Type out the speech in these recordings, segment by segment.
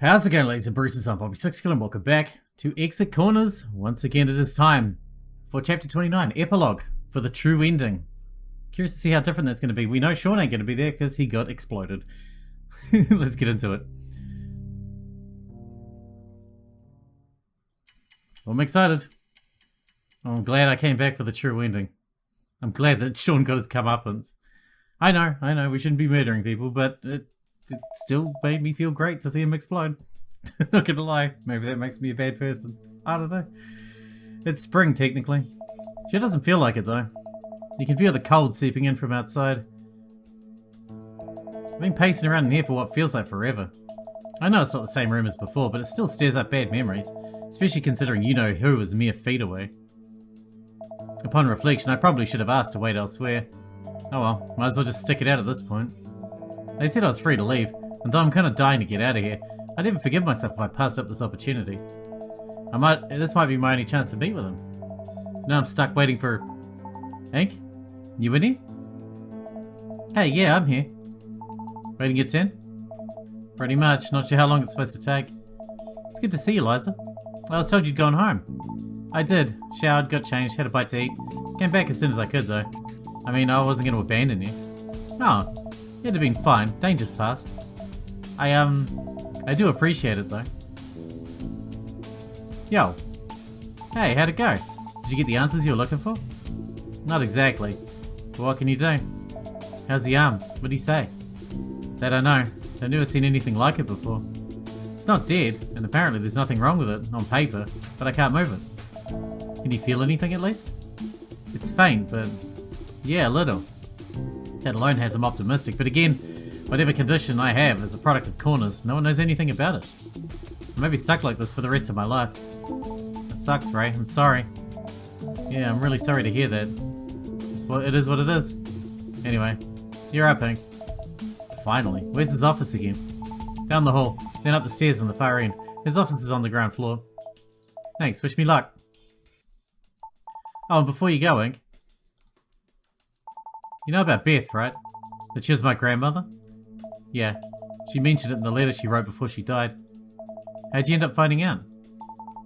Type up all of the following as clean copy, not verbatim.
How's it going, ladies and Bruces? I'm Bobby Sixkilla and welcome back to Exit Corners. Once again, it is time for Chapter 29, Epilogue, for the true ending. Curious to see how different that's going to be. We know Sean ain't going to be there because he got exploded. Let's get into it. Well, I'm excited. I'm glad I came back for the true ending. I'm glad that Sean got his comeuppance. I know, we shouldn't be murdering people, but it still made me feel great to see him explode. Not gonna lie, maybe that makes me a bad person. I don't know. It's spring, technically. Sure doesn't feel like it, though. You can feel the cold seeping in from outside. I've been pacing around in here for what feels like forever. I know it's not the same room as before, but it still stirs up bad memories, especially considering you-know-who was mere feet away. Upon reflection, I probably should have asked to wait elsewhere. Oh well, might as well just stick it out at this point. They said I was free to leave, and though I'm kind of dying to get out of here, I'd never forgive myself if I passed up this opportunity. This might be my only chance to meet with him. Now I'm stuck waiting for... Hank? You in here? Hey, yeah, I'm here. Waiting your turn? Pretty much, not sure how long it's supposed to take. It's good to see you, Liza. I was told you'd gone home. I did. Showered, got changed, had a bite to eat. Came back as soon as I could, though. I mean, I wasn't going to abandon you. No, it'd have been fine. Danger's past. I do appreciate it, though. Yo. Hey, how'd it go? Did you get the answers you were looking for? Not exactly. But what can you do? How's the arm? What'd he say? That I know. I've never seen anything like it before. It's not dead, and apparently there's nothing wrong with it, on paper, but I can't move it. Can you feel anything at least? It's faint, but yeah, a little. That alone has him optimistic, but again, whatever condition I have is a product of corners. No one knows anything about it. I may be stuck like this for the rest of my life. It sucks, Ray. I'm sorry. Yeah, I'm really sorry to hear that. It is what it is. Anyway, you're up, Hank. Finally. Where's his office again? Down the hall, then up the stairs on the far end. His office is on the ground floor. Thanks, wish me luck. Oh, and before you go, Hank. You know about Beth, right? That she was my grandmother? Yeah, she mentioned it in the letter she wrote before she died. How'd you end up finding out?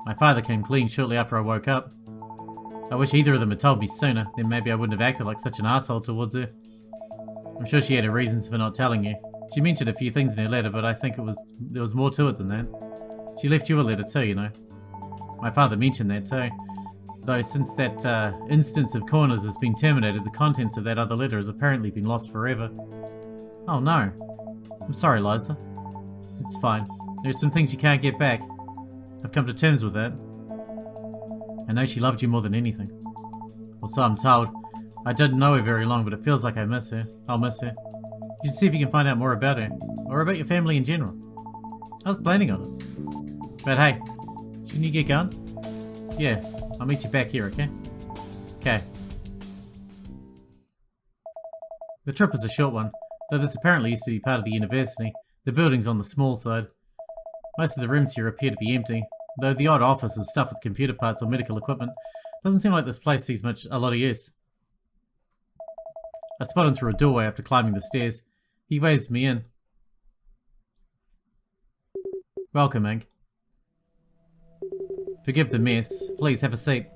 My father came clean shortly after I woke up. I wish either of them had told me sooner, then maybe I wouldn't have acted like such an asshole towards her. I'm sure she had her reasons for not telling you. She mentioned a few things in her letter, but I think there was more to it than that. She left you a letter too, you know. My father mentioned that too. Though since that instance of corners has been terminated, the contents of that other letter has apparently been lost forever. Oh no. I'm sorry, Liza. It's fine. There's some things you can't get back. I've come to terms with that. I know she loved you more than anything. Or so I'm told. I didn't know her very long, but it feels like I miss her. I'll miss her. You should see if you can find out more about her. Or about your family in general. I was planning on it. But hey, shouldn't you get going? Yeah. I'll meet you back here, okay? Okay. The trip was a short one, though this apparently used to be part of the university. The building's on the small side. Most of the rooms here appear to be empty, though the odd office is stuffed with computer parts or medical equipment. Doesn't seem like this place sees a lot of use. I spotted him through a doorway after climbing the stairs. He waved me in. Welcome, Hank. Forgive the mess. Please have a seat.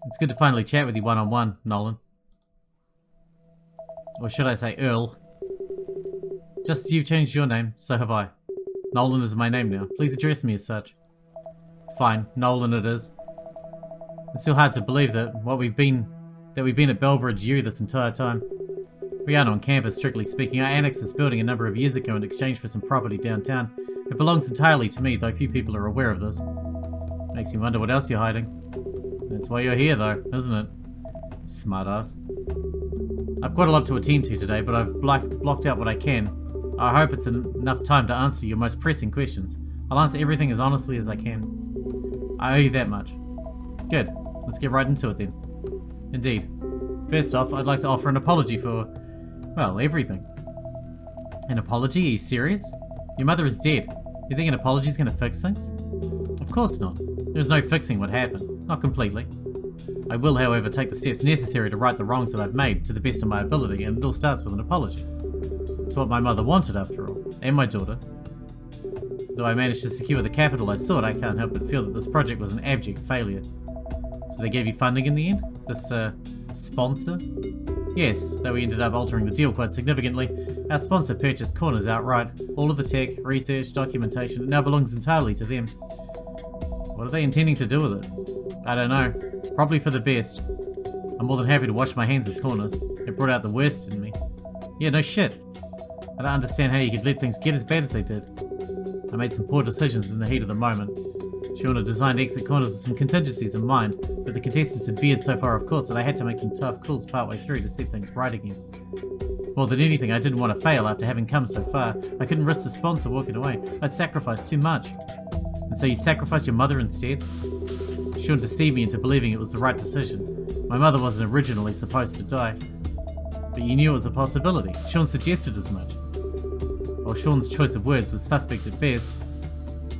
It's good to finally chat with you one-on-one, Nolan. Or should I say Earl? Just as you've changed your name, so have I. Nolan is my name now. Please address me as such. Fine, Nolan it is. It's still hard to believe that we've been at Bellbridge U this entire time. We aren't on campus, strictly speaking. I annexed this building a number of years ago in exchange for some property downtown. It belongs entirely to me, though few people are aware of this. Makes me wonder what else you're hiding. That's why you're here, though, isn't it? Smartass. I've got a lot to attend to today, but I've blocked out what I can. I hope it's enough time to answer your most pressing questions. I'll answer everything as honestly as I can. I owe you that much. Good. Let's get right into it then. Indeed. First off, I'd like to offer an apology for, well, everything. An apology? Are you serious? Your mother is dead. You think an apology's gonna fix things? Of course not. There's no fixing what happened. Not completely. I will, however, take the steps necessary to right the wrongs that I've made to the best of my ability, and it all starts with an apology. It's what my mother wanted, after all. And my daughter. Though I managed to secure the capital I sought, I can't help but feel that this project was an abject failure. So they gave you funding in the end? This, sponsor? Yes, though we ended up altering the deal quite significantly. Our sponsor purchased Corners outright. All of the tech, research, documentation, it now belongs entirely to them. What are they intending to do with it? I don't know. Probably for the best. I'm more than happy to wash my hands of Corners. It brought out the worst in me. Yeah, no shit. I don't understand how you could let things get as bad as they did. I made some poor decisions in the heat of the moment. Shauna designed exit corners with some contingencies in mind, but the contestants had veered so far off course that I had to make some tough calls partway through to set things right again. More than anything, I didn't want to fail after having come so far. I couldn't risk the sponsor walking away. I'd sacrificed too much. And so you sacrificed your mother instead? Sean deceived me into believing it was the right decision. My mother wasn't originally supposed to die. But you knew it was a possibility. Sean suggested as much. While Sean's choice of words was suspect at best,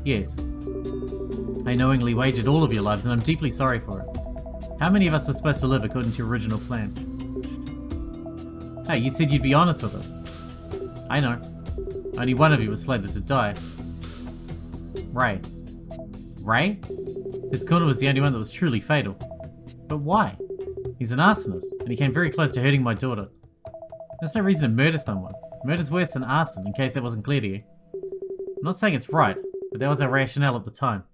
yes. I knowingly wagered all of your lives and I'm deeply sorry for it. How many of us were supposed to live according to your original plan? Hey, you said you'd be honest with us. I know. Only one of you was slated to die. Ray. Ray? His corner was the only one that was truly fatal. But why? He's an arsonist, and he came very close to hurting my daughter. There's no reason to murder someone. Murder's worse than arson, in case that wasn't clear to you. I'm not saying it's right, but that was our rationale at the time.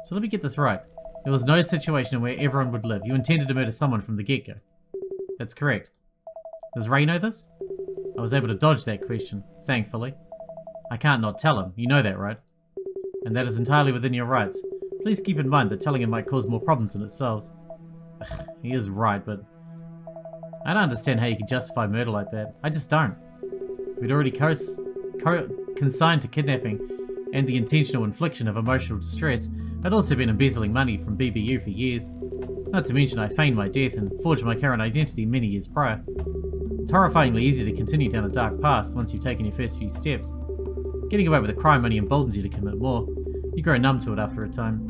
So let me get this right. There was no situation where everyone would live. You intended to murder someone from the get-go. That's correct. Does Ray know this? I was able to dodge that question, thankfully. I can't not tell him, you know that, right? And that is entirely within your rights. Please keep in mind that telling him might cause more problems than it solves. He is right, but I don't understand how you could justify murder like that. I just don't. We'd already consigned to kidnapping and the intentional infliction of emotional distress. I'd also been embezzling money from BBU for years. Not to mention I feigned my death and forged my current identity many years prior. It's horrifyingly easy to continue down a dark path once you've taken your first few steps. Getting away with a crime only emboldens you to commit more. You grow numb to it after a time.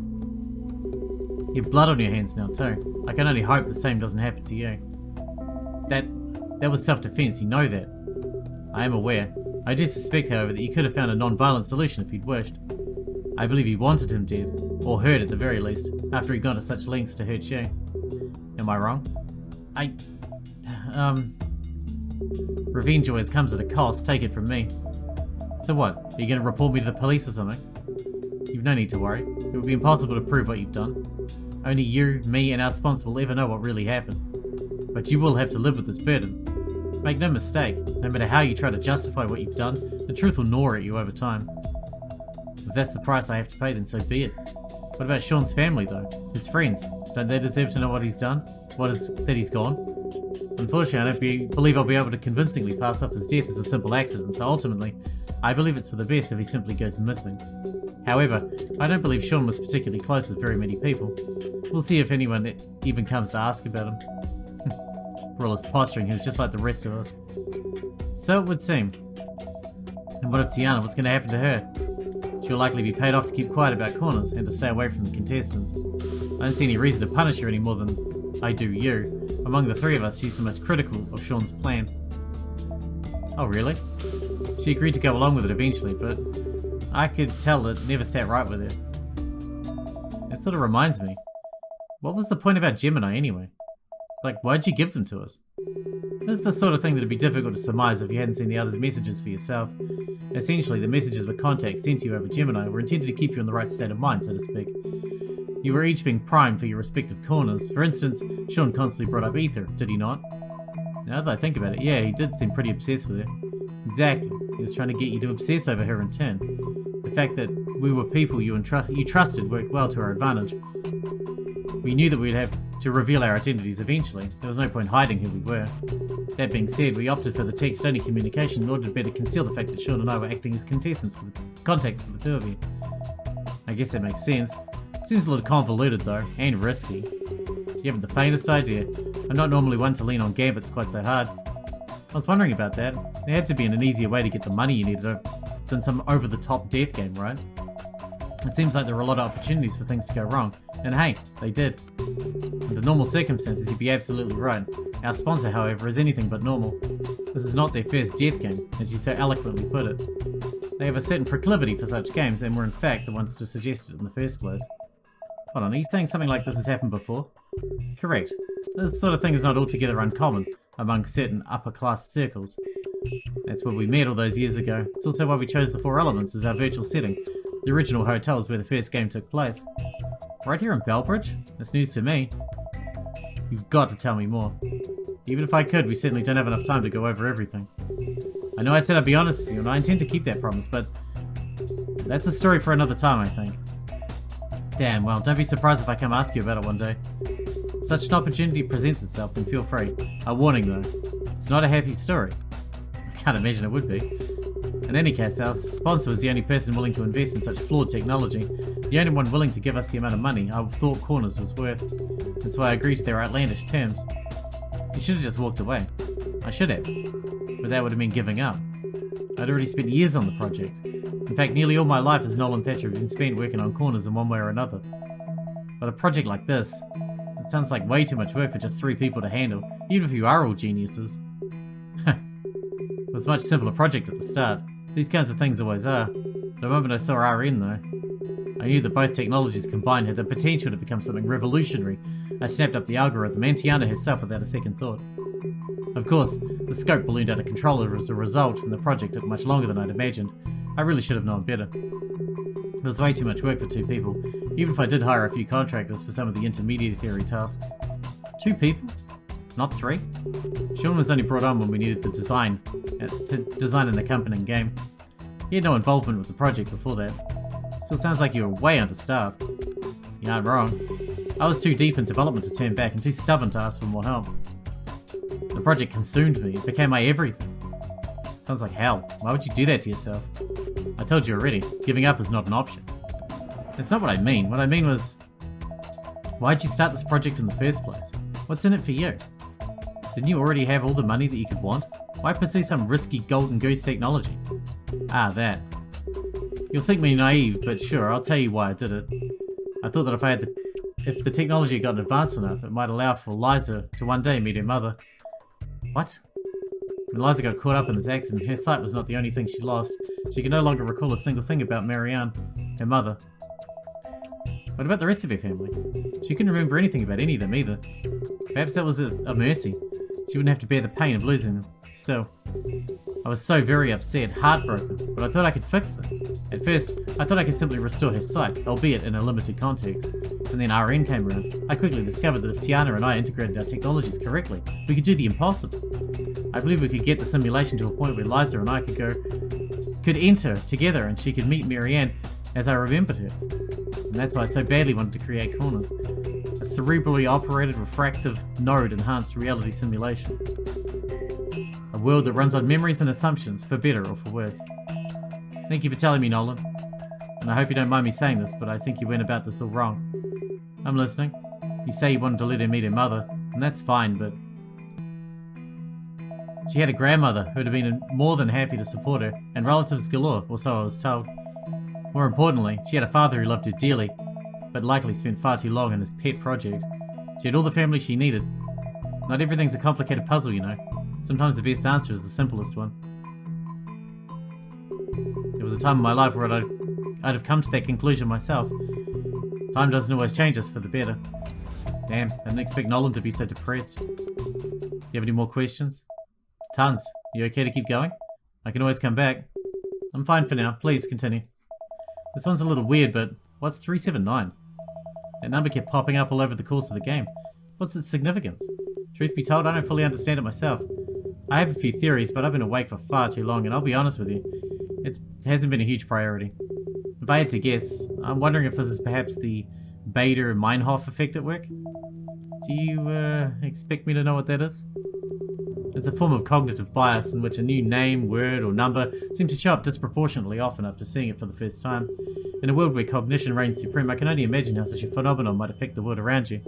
You have blood on your hands now too. I can only hope the same doesn't happen to you. That was self-defense, you know that. I am aware. I do suspect, however, that you could have found a non-violent solution if you'd wished. I believe you wanted him dead, or hurt at the very least, after he'd gone to such lengths to hurt you. Am I wrong? Revenge always comes at a cost, take it from me. So what, are you going to report me to the police or something? You've no need to worry. It would be impossible to prove what you've done. Only you, me, and our sponsor will ever know what really happened. But you will have to live with this burden. Make no mistake, no matter how you try to justify what you've done, the truth will gnaw at you over time. If that's the price I have to pay, then so be it. What about Sean's family, though? His friends? Don't they deserve to know what he's done? That he's gone? Unfortunately, I don't believe I'll be able to convincingly pass off his death as a simple accident, so ultimately, I believe it's for the best if he simply goes missing. However, I don't believe Sean was particularly close with very many people. We'll see if anyone even comes to ask about him. For all his posturing, he was just like the rest of us. So it would seem. And what of Tiana? What's going to happen to her? She'll likely be paid off to keep quiet about corners and to stay away from the contestants. I don't see any reason to punish her any more than I do you. Among the three of us, she's the most critical of Sean's plan. Oh really? She agreed to go along with it eventually, but I could tell it never sat right with her. It sort of reminds me. What was the point about Gemini anyway? Like, why'd you give them to us? This is the sort of thing that'd be difficult to surmise if you hadn't seen the other's messages for yourself. Essentially, the messages were contacts sent to you over Gemini were intended to keep you in the right state of mind, so to speak. You were each being primed for your respective corners. For instance, Sean constantly brought up Ether, did he not? Now that I think about it, yeah, he did seem pretty obsessed with her. Exactly. He was trying to get you to obsess over her in turn. The fact that we were people you trusted worked well to our advantage. We knew that we'd have to reveal our identities eventually. There was no point hiding who we were. That being said, we opted for the text-only communication in order to better conceal the fact that Sean and I were acting as contacts for the two of you. I guess that makes sense. It seems a little convoluted though, and risky. You haven't the faintest idea. I'm not normally one to lean on gambits quite so hard. I was wondering about that. There had to be an easier way to get the money you needed than some over-the-top death game, right? It seems like there were a lot of opportunities for things to go wrong. And hey, they did. Under normal circumstances, you'd be absolutely right. Our sponsor, however, is anything but normal. This is not their first death game, as you so eloquently put it. They have a certain proclivity for such games and were in fact the ones to suggest it in the first place. Hold on, are you saying something like this has happened before? Correct. This sort of thing is not altogether uncommon among certain upper-class circles. That's where we met all those years ago. It's also why we chose the Four Elements as our virtual setting. The original hotel is where the first game took place. Right here in Belbridge? That's news to me. You've got to tell me more. Even if I could, we certainly don't have enough time to go over everything. I know I said I'd be honest with you, and I intend to keep that promise, but that's a story for another time, I think. Damn, well, don't be surprised if I come ask you about it one day. If such an opportunity presents itself, then feel free. A warning though, it's not a happy story. I can't imagine it would be. In any case, our sponsor was the only person willing to invest in such flawed technology, the only one willing to give us the amount of money I thought Corners was worth. That's why I agreed to their outlandish terms. You should have just walked away. I should have. But that would have been giving up. I'd already spent years on the project. In fact, nearly all my life as Nolan Thatcher had been spent working on Corners in one way or another. But a project like this, it sounds like way too much work for just 3 people to handle, even if you are all geniuses. It was a much simpler project at the start. These kinds of things always are. The moment I saw RN though, I knew that both technologies combined had the potential to become something revolutionary. I snapped up the algorithm and Tiana herself without a second thought. Of course, the scope ballooned out of control as a result, and the project took much longer than I'd imagined. I really should have known better. It was way too much work for 2 people, even if I did hire a few contractors for some of the intermediary tasks. 2 people? Not 3? Sean was only brought on when we needed the design, to design an accompanying game. He had no involvement with the project before that. Still sounds like you were way understaffed. You aren't wrong. I was too deep in development to turn back and too stubborn to ask for more help. The project consumed me, it became my everything. Sounds like hell. Why would you do that to yourself? I told you already, giving up is not an option. That's not what I mean. What I mean was, why'd you start this project in the first place? What's in it for you? Didn't you already have all the money that you could want? Why pursue some risky golden goose technology? Ah, that. You'll think me naive, but sure, I'll tell you why I did it. I thought that if the technology had gotten advanced enough, it might allow for Liza to one day meet her mother. What? When Liza got caught up in this accident, her sight was not the only thing she lost. She could no longer recall a single thing about Marianne, her mother. What about the rest of her family? She couldn't remember anything about any of them either. Perhaps that was a mercy. She wouldn't have to bear the pain of losing them. Still, I was so very upset, heartbroken, but I thought I could fix things. At first, I thought I could simply restore her sight, albeit in a limited context. And then RN came around. I quickly discovered that if Tiana and I integrated our technologies correctly, we could do the impossible. I believe we could get the simulation to a point where Liza and I could enter together and she could meet Marianne as I remembered her. And that's why I so badly wanted to create Corners. A cerebrally operated refractive node enhanced reality simulation. A world that runs on memories and assumptions, for better or for worse. Thank you for telling me, Nolan. And I hope you don't mind me saying this, but I think you went about this all wrong. I'm listening. You say you wanted to let her meet her mother, and that's fine, but she had a grandmother who would have been more than happy to support her, and relatives galore, or so I was told. More importantly, she had a father who loved her dearly, but likely spent far too long on his pet project. She had all the family she needed. Not everything's a complicated puzzle, you know. Sometimes the best answer is the simplest one. There was a time in my life where I'd have come to that conclusion myself. Time doesn't always change us for the better. Damn, I didn't expect Nolan to be so depressed. You have any more questions? Tons. You okay to keep going? I can always come back. I'm fine for now. Please continue. This one's a little weird, but what's 379? That number kept popping up all over the course of the game. What's its significance? Truth be told, I don't fully understand it myself. I have a few theories, but I've been awake for far too long, and I'll be honest with you, it hasn't been a huge priority. If I had to guess, I'm wondering if this is perhaps the Bader-Meinhof effect at work? Do you expect me to know what that is? It's a form of cognitive bias in which a new name, word, or number seems to show up disproportionately often after seeing it for the first time. In a world where cognition reigns supreme, I can only imagine how such a phenomenon might affect the world around you.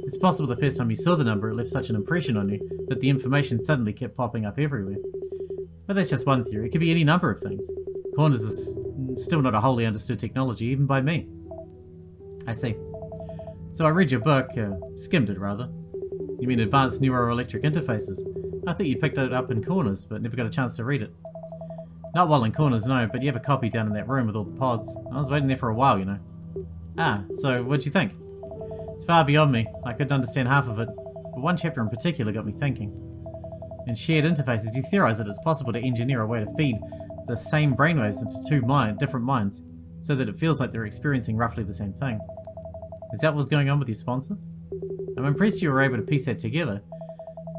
It's possible the first time you saw the number, it left such an impression on you that the information suddenly kept popping up everywhere. But that's just one theory. It could be any number of things. Corners is still not a wholly understood technology, even by me. I see. So I read your book, skimmed it rather. You mean Advanced Neuroelectric Interfaces? I thought you picked it up in Corners, but never got a chance to read it. Not while in corners, no, but you have a copy down in that room with all the pods. I was waiting there for a while, you know. Ah, so what'd you think? It's far beyond me. I couldn't understand half of it, but one chapter in particular got me thinking. In shared interfaces, you theorize that it's possible to engineer a way to feed the same brainwaves into two different minds, so that it feels like they're experiencing roughly the same thing. Is that what's going on with your sponsor? I'm impressed you were able to piece that together.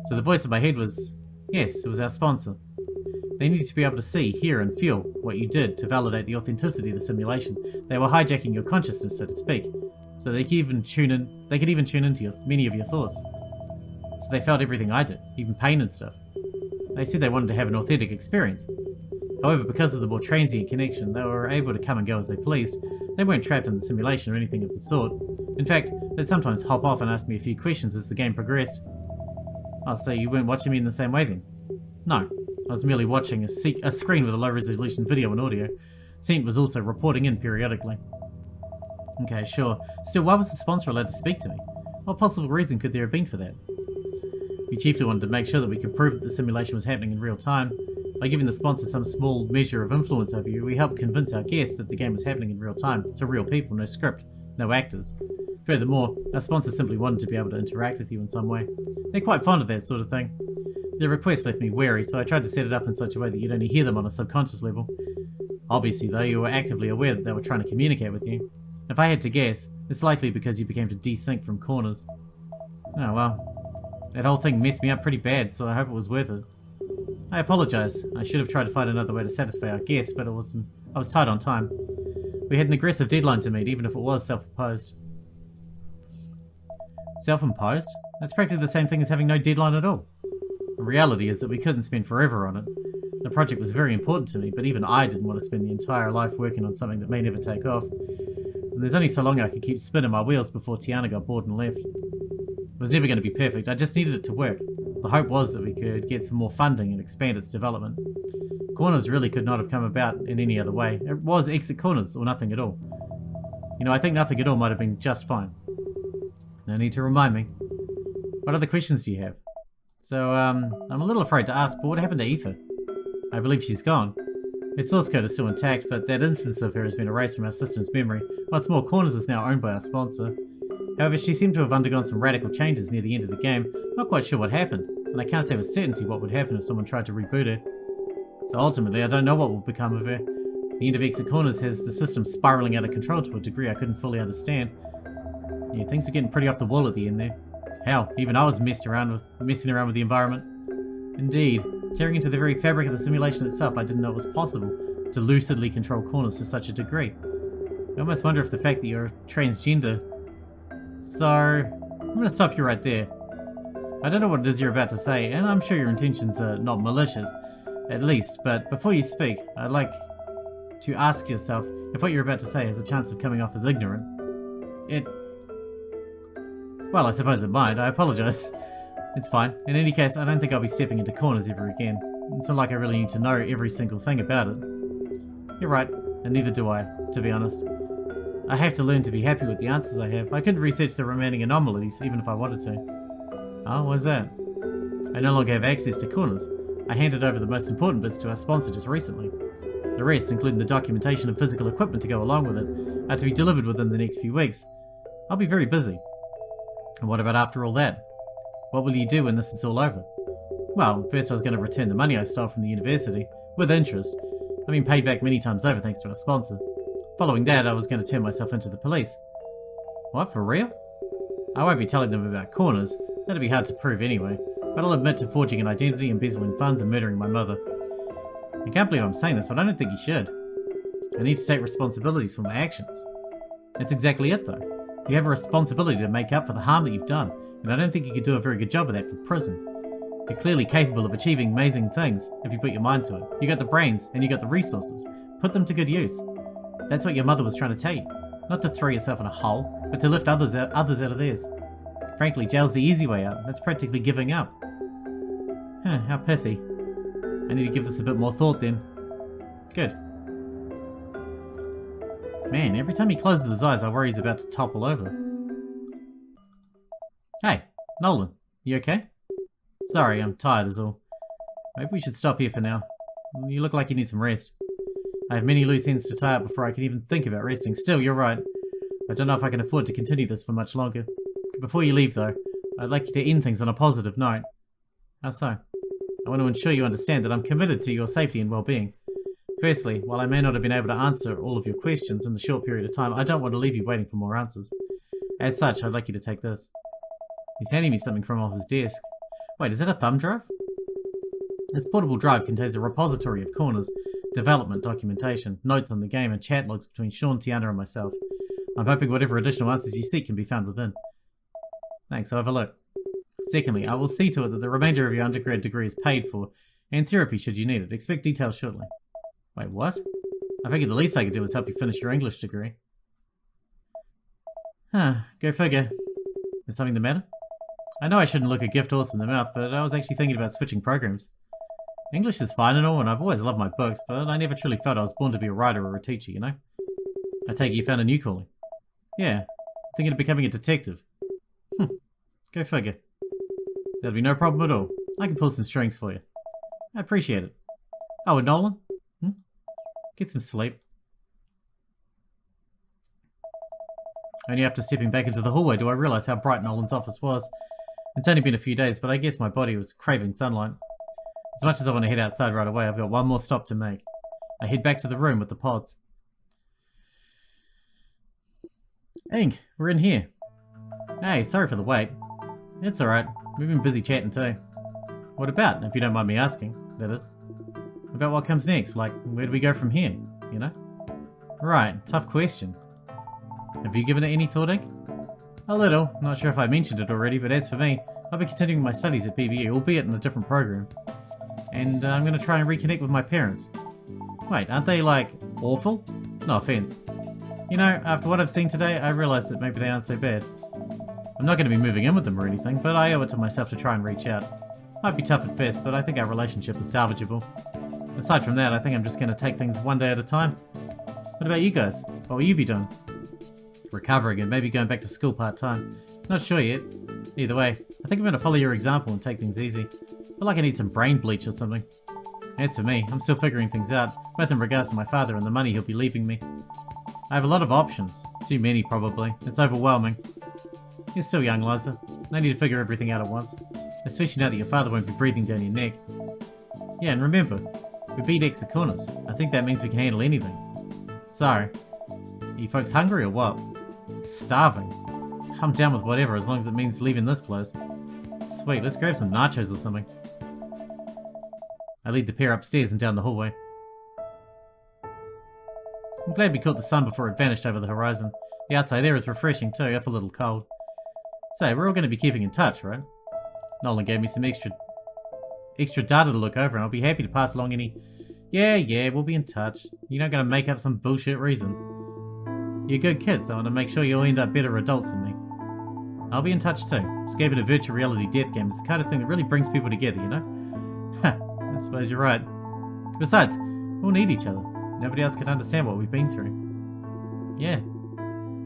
So the voice in my head was, yes, it was our sponsor. They needed to be able to see, hear, and feel what you did to validate the authenticity of the simulation. They were hijacking your consciousness, so to speak, so they could even tune into many of your thoughts. So they felt everything I did, even pain and stuff. They said they wanted to have an authentic experience. However, because of the more transient connection, they were able to come and go as they pleased. They weren't trapped in the simulation or anything of the sort. In fact, they'd sometimes hop off and ask me a few questions as the game progressed. Oh, so you weren't watching me in the same way then? No, I was merely watching a screen with a low-resolution video and audio. Sent was also reporting in periodically. Okay, sure. Still, why was the sponsor allowed to speak to me? What possible reason could there have been for that? We chiefly wanted to make sure that we could prove that the simulation was happening in real time. By giving the sponsor some small measure of influence over you, we helped convince our guests that the game was happening in real time, to real people, no script, no actors. Furthermore, our sponsor simply wanted to be able to interact with you in some way. They're quite fond of that sort of thing. Their request left me wary, so I tried to set it up in such a way that you'd only hear them on a subconscious level. Obviously, though, you were actively aware that they were trying to communicate with you. If I had to guess, it's likely because you began to desync from corners. Oh well. That whole thing messed me up pretty bad, so I hope it was worth it. I apologise. I should have tried to find another way to satisfy our guests, but I was tight on time. We had an aggressive deadline to meet, even if it was self-imposed. Self-imposed? That's practically the same thing as having no deadline at all. The reality is that we couldn't spend forever on it. The project was very important to me, but even I didn't want to spend the entire life working on something that may never take off. And there's only so long I could keep spinning my wheels before Tiana got bored and left. It was never going to be perfect, I just needed it to work. The hope was that we could get some more funding and expand its development. Corners really could not have come about in any other way. It was Exit Corners, or nothing at all. You know, I think nothing at all might have been just fine. No need to remind me. What other questions do you have? So, I'm a little afraid to ask, but what happened to Aether? I believe she's gone. Her source code is still intact, but that instance of her has been erased from our system's memory. What's more, Corners is now owned by our sponsor. However, she seemed to have undergone some radical changes near the end of the game. I'm not quite sure what happened, and I can't say with certainty what would happen if someone tried to reboot her. So ultimately, I don't know what will become of her. The end of Exit Corners has the system spiraling out of control to a degree I couldn't fully understand. Yeah, things were getting pretty off the wall at the end there. Hell, even I was messing around with the environment. Indeed, tearing into the very fabric of the simulation itself, I didn't know it was possible to lucidly control Corners to such a degree. I almost wonder if the fact that you're transgender... So, I'm going to stop you right there. I don't know what it is you're about to say, and I'm sure your intentions are not malicious, at least, but before you speak, I'd like to ask yourself if what you're about to say has a chance of coming off as ignorant. Well, I suppose it might. I apologise. It's fine. In any case, I don't think I'll be stepping into Corners ever again. It's not like I really need to know every single thing about it. You're right, and neither do I, to be honest. I have to learn to be happy with the answers I have. I couldn't research the remaining anomalies, even if I wanted to. Oh, why's that? I no longer have access to Corners. I handed over the most important bits to our sponsor just recently. The rest, including the documentation and physical equipment to go along with it, are to be delivered within the next few weeks. I'll be very busy. And what about after all that? What will you do when this is all over? Well, first I was going to return the money I stole from the university, with interest. I've been paid back many times over thanks to our sponsor. Following that, I was going to turn myself into the police. What, for real? I won't be telling them about Corners. That'd be hard to prove anyway. But I'll admit to forging an identity, embezzling funds, and murdering my mother. I can't believe I'm saying this, but I don't think you should. I need to take responsibilities for my actions. That's exactly it, though. You have a responsibility to make up for the harm that you've done, and I don't think you could do a very good job of that from prison. You're clearly capable of achieving amazing things if you put your mind to it. You got the brains, and you got the resources. Put them to good use. That's what your mother was trying to tell you. Not to throw yourself in a hole, but to lift others out of theirs. Frankly, jail's the easy way out. That's practically giving up. Huh, how pithy. I need to give this a bit more thought then. Good. Man, every time he closes his eyes, I worry he's about to topple over. Hey, Nolan, you okay? Sorry, I'm tired is all. Maybe we should stop here for now. You look like you need some rest. I have many loose ends to tie up before I can even think about resting. Still, you're right. I don't know if I can afford to continue this for much longer. Before you leave, though, I'd like you to end things on a positive note. How so? I want to ensure you understand that I'm committed to your safety and well-being. Firstly, while I may not have been able to answer all of your questions in the short period of time, I don't want to leave you waiting for more answers. As such, I'd like you to take this. He's handing me something from off his desk. Wait, is that a thumb drive? This portable drive contains a repository of corners, development documentation, notes on the game, and chat logs between Sean, Tiana, and myself. I'm hoping whatever additional answers you seek can be found within. Thanks, I'll have a look. Secondly, I will see to it that the remainder of your undergrad degree is paid for, and therapy should you need it. Expect details shortly. Wait, what? I figured the least I could do was help you finish your English degree. Huh, go figure. Is something the matter? I know I shouldn't look a gift horse in the mouth, but I was actually thinking about switching programs. English is fine and all, and I've always loved my books, but I never truly felt I was born to be a writer or a teacher, you know? I take it you found a new calling. Yeah, thinking of becoming a detective. Go figure. That'll be no problem at all. I can pull some strings for you. I appreciate it. Oh, and Nolan? Get some sleep. Only after stepping back into the hallway do I realise how bright Nolan's office was. It's only been a few days, but I guess my body was craving sunlight. As much as I want to head outside right away, I've got one more stop to make. I head back to the room with the pods. Ink, we're in here. Hey, sorry for the wait. It's alright. We've been busy chatting too. What about, if you don't mind me asking, that is? About what comes next, like, where do we go from here, you know? Right, tough question. Have you given it any thought, Ink? A little. Not sure if I mentioned it already, but as for me, I'll be continuing my studies at BBU, albeit in a different program. And I'm going to try and reconnect with my parents. Wait, aren't they, like, awful? No offense. You know, after what I've seen today, I realise that maybe they aren't so bad. I'm not going to be moving in with them or anything, but I owe it to myself to try and reach out. Might be tough at first, but I think our relationship is salvageable. Aside from that, I think I'm just going to take things one day at a time. What about you guys? What will you be doing? Recovering and maybe going back to school part-time. Not sure yet. Either way, I think I'm going to follow your example and take things easy. I feel like I need some brain bleach or something. As for me, I'm still figuring things out, both in regards to my father and the money he'll be leaving me. I have a lot of options. Too many, probably. It's overwhelming. You're still young, Liza. No need to figure everything out at once. Especially now that your father won't be breathing down your neck. Yeah, and remember, we beat Execorners. I think that means we can handle anything. Sorry. Are you folks hungry or what? Starving. I'm down with whatever as long as it means leaving this place. Sweet, let's grab some nachos or something. I lead the pair upstairs and down the hallway. I'm glad we caught the sun before it vanished over the horizon. The outside air is refreshing too, if a little cold. So, we're all going to be keeping in touch, right? Nolan gave me some extra data to look over, and I'll be happy to pass along any... Yeah, we'll be in touch. You're not going to make up some bullshit reason. You're good kids, so I want to make sure you'll end up better adults than me. I'll be in touch too. Escaping a virtual reality death game is the kind of thing that really brings people together, you know? I suppose you're right. Besides, we'll need each other. Nobody else could understand what we've been through. Yeah.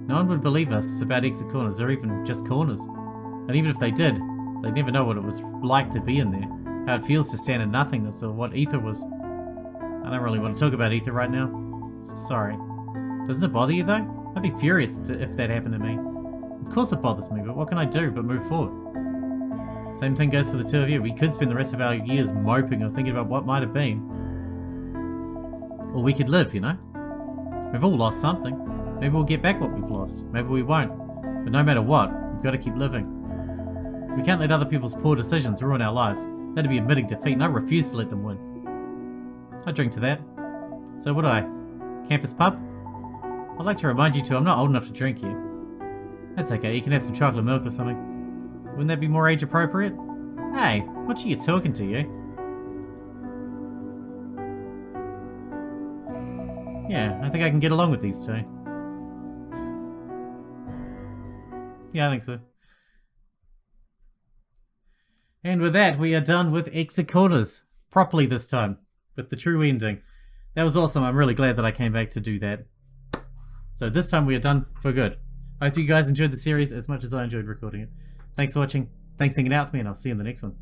No one would believe us about exit corners, or even just corners. And even if they did, they'd never know what it was like to be in there. How it feels to stand in nothingness, or what ether was. I don't really want to talk about ether right now. Sorry. Doesn't it bother you though? I'd be furious if that happened to me. Of course it bothers me, but what can I do but move forward? Same thing goes for the two of you. We could spend the rest of our years moping or thinking about what might have been. Or we could live, you know? We've all lost something. Maybe we'll get back what we've lost. Maybe we won't. But no matter what, we've got to keep living. We can't let other people's poor decisions ruin our lives. That'd be admitting defeat, and I refuse to let them win. I drink to that. So would I. Campus pub? I'd like to remind you two, I'm not old enough to drink yet. That's okay, you can have some chocolate milk or something. Wouldn't that be more age appropriate? Hey, what are you talking to, you? Yeah, I think I can get along with these two. Yeah, I think so. And with that, we are done with Exit Corners. Properly this time. With the true ending. That was awesome. I'm really glad that I came back to do that. So this time we are done for good. I hope you guys enjoyed the series as much as I enjoyed recording it. Thanks for watching. Thanks for hanging out with me, and I'll see you in the next one.